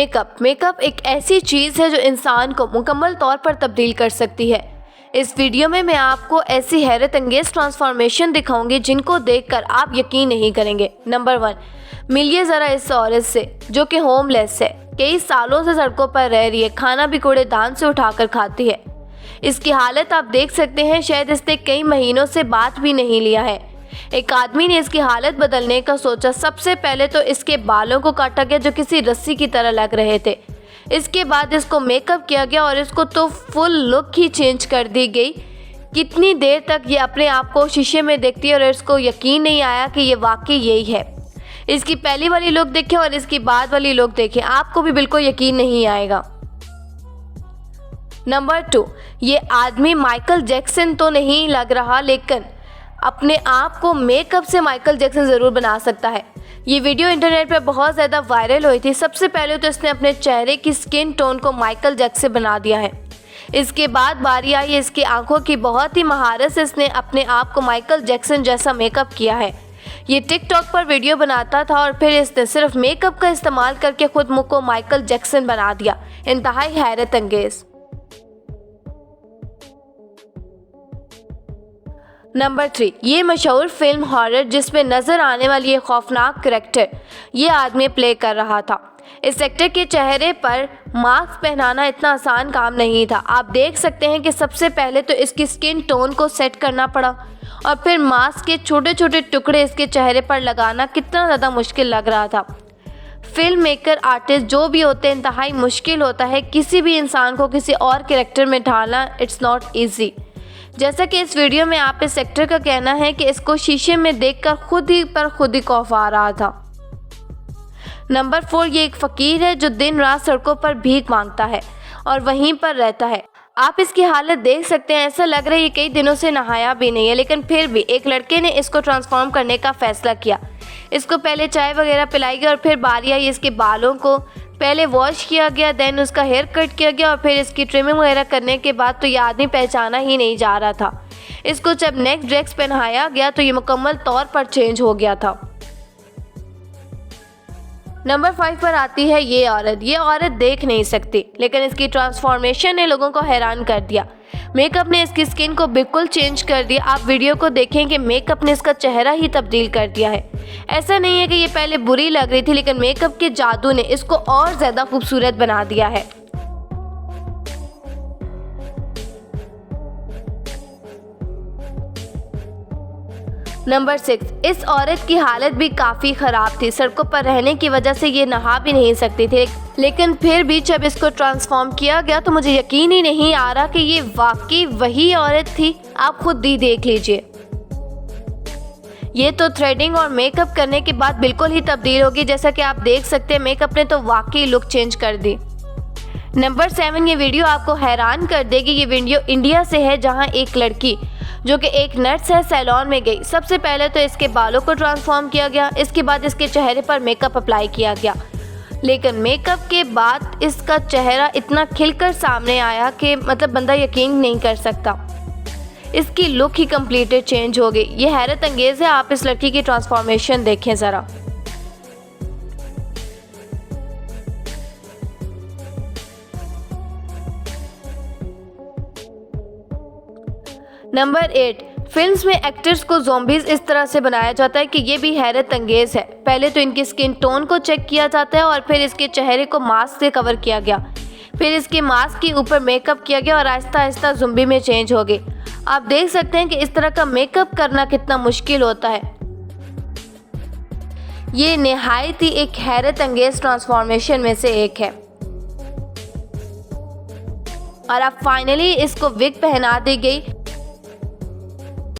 Makeup एक ऐसी चीज़ है जो इंसान को मुकम्मल तौर पर तब्दील कर सकती है। इस वीडियो में मैं आपको ऐसी हैरत अंगेज ट्रांसफॉर्मेशन दिखाऊंगी जिनको देखकर आप यकीन नहीं करेंगे। नंबर 1, मिलिए ज़रा इस औरत से जो कि होमलेस है, कई सालों से सड़कों पर रह रही है, खाना भी कूड़ेदान से उठाकर खाती है। इसकी हालत आप देख सकते हैं, शायद इसने कई महीनों से बात भी नहीं लिया है। एक आदमी ने इसकी हालत बदलने का सोचा। सबसे पहले तो इसके बालों को काटा गया जो किसी रस्सी की तरह लग रहे थे। इसके बाद इसको मेकअप किया गया और इसको तो फुल लुक ही चेंज कर दी गई। कितनी देर तक ये अपने आप को शीशे में देखती है और इसको यकीन नहीं आया कि ये वाकई यही है। इसकी पहली वाली लुक देखें और इसकी बाद वाली लुक देखें, आपको भी बिल्कुल यकीन नहीं आएगा। नंबर 2, ये आदमी माइकल जैक्सन तो नहीं लग रहा, लेकिन अपने आप को मेकअप से माइकल जैक्सन ज़रूर बना सकता है। ये वीडियो इंटरनेट पर बहुत ज़्यादा वायरल हुई थी। सबसे पहले तो इसने अपने चेहरे की स्किन टोन को माइकल जैक्सन बना दिया है। इसके बाद बारी आई इसकी आंखों की। बहुत ही महारत से इसने अपने आप को माइकल जैक्सन जैसा मेकअप किया है। ये टिकटॉक पर वीडियो बनाता था और फिर इसने सिर्फ मेकअप का इस्तेमाल करके खुद मुँह को माइकल जैक्सन बना दिया। इंतहाई हैरत अंगेज। नंबर 3, ये मशहूर फिल्म हॉरर जिसमें नज़र आने वाली ये खौफनाक करैक्टर ये आदमी प्ले कर रहा था। इस एक्टर के चेहरे पर मास्क पहनाना इतना आसान काम नहीं था। आप देख सकते हैं कि सबसे पहले तो इसकी स्किन टोन को सेट करना पड़ा और फिर मास्क के छोटे छोटे टुकड़े इसके चेहरे पर लगाना कितना ज़्यादा मुश्किल लग रहा था। फिल्म मेकर, आर्टिस्ट जो भी होते हैं, इंतहाई मुश्किल होता है किसी भी इंसान को किसी और कैरेक्टर में ढालना। It's not easy. जैसा कि इस वीडियो में आप इस एक्टर का कहना है कि इसको शीशे में देखकर खुद ही खौफ आ रहा था। नंबर 4, ये एक फ़कीर है जो दिन रात सड़कों पर भीख मांगता है और वहीं पर रहता है। आप इसकी हालत देख सकते हैं, ऐसा लग रहा है ये कई दिनों से नहाया भी नहीं है, लेकिन फिर भी एक लड़के ने इसको ट्रांसफॉर्म करने का फैसला किया। इसको पहले चाय वगैरह पिलाई गई और फिर बारी आई इसके बालों को पहले वॉश किया गया, देन उसका हेयर कट किया गया और फिर इसकी ट्रिमिंग वगैरह करने के बाद तो ये आदमी पहचाना ही नहीं जा रहा था। इसको जब नेक्स्ट ड्रेस पहनाया गया तो ये मुकम्मल तौर पर चेंज हो गया था। नंबर 5 पर आती है ये औरत देख नहीं सकती, लेकिन इसकी ट्रांसफॉर्मेशन ने लोगों को हैरान कर दिया। मेकअप ने इसकी स्किन को बिल्कुल चेंज कर दिया। आप वीडियो को देखें कि मेकअप ने इसका चेहरा ही तब्दील कर दिया है। ऐसा नहीं है कि ये पहले बुरी लग रही थी, लेकिन मेकअप के जादू ने इसको और ज़्यादा खूबसूरत बना दिया है। नंबर 6, इस औरत की हालत भी काफ़ी ख़राब थी। सड़कों पर रहने की वजह से ये नहा भी नहीं सकती थी, लेकिन फिर भी जब इसको ट्रांसफॉर्म किया गया तो मुझे यकीन ही नहीं आ रहा कि ये वाकई वही औरत थी। आप खुद ही देख लीजिए। ये तो थ्रेडिंग और मेकअप करने के बाद बिल्कुल ही तब्दील होगी। जैसा कि आप देख सकते हैं, मेकअप ने तो वाकई लुक चेंज कर दी। नंबर 7, ये वीडियो आपको हैरान कर देगी। ये वीडियो इंडिया से है, जहाँ एक लड़की जो कि एक नर्स है सैलून में गई। सबसे पहले तो इसके बालों को ट्रांसफॉर्म किया गया, इसके बाद इसके चेहरे पर मेकअप अप्लाई किया गया, लेकिन मेकअप के बाद इसका चेहरा इतना खिलकर सामने आया कि मतलब बंदा यकीन नहीं कर सकता। इसकी लुक ही कम्प्लीटली चेंज हो गई। ये हैरत अंगेज है। आप इस लड़की की ट्रांसफॉर्मेशन देखें ज़रा। नंबर 8, फिल्म्स में एक्टर्स को ज़ॉम्बीज़ इस तरह से बनाया जाता है कि ये भी हैरत अंगेज़ है। पहले तो इनकी स्किन टोन को चेक किया जाता है और फिर इसके चेहरे को मास्क से कवर किया गया, फिर इसके मास्क के ऊपर मेकअप किया गया और आहिस्ता आहिस्ता ज़ॉम्बी में चेंज हो गई। आप देख सकते हैं कि इस तरह का मेकअप करना कितना मुश्किल होता है। ये निहायत ही एक हैरत अंगेज़ ट्रांसफॉर्मेशन में से एक है। और अब फाइनली इसको विग पहना दी गई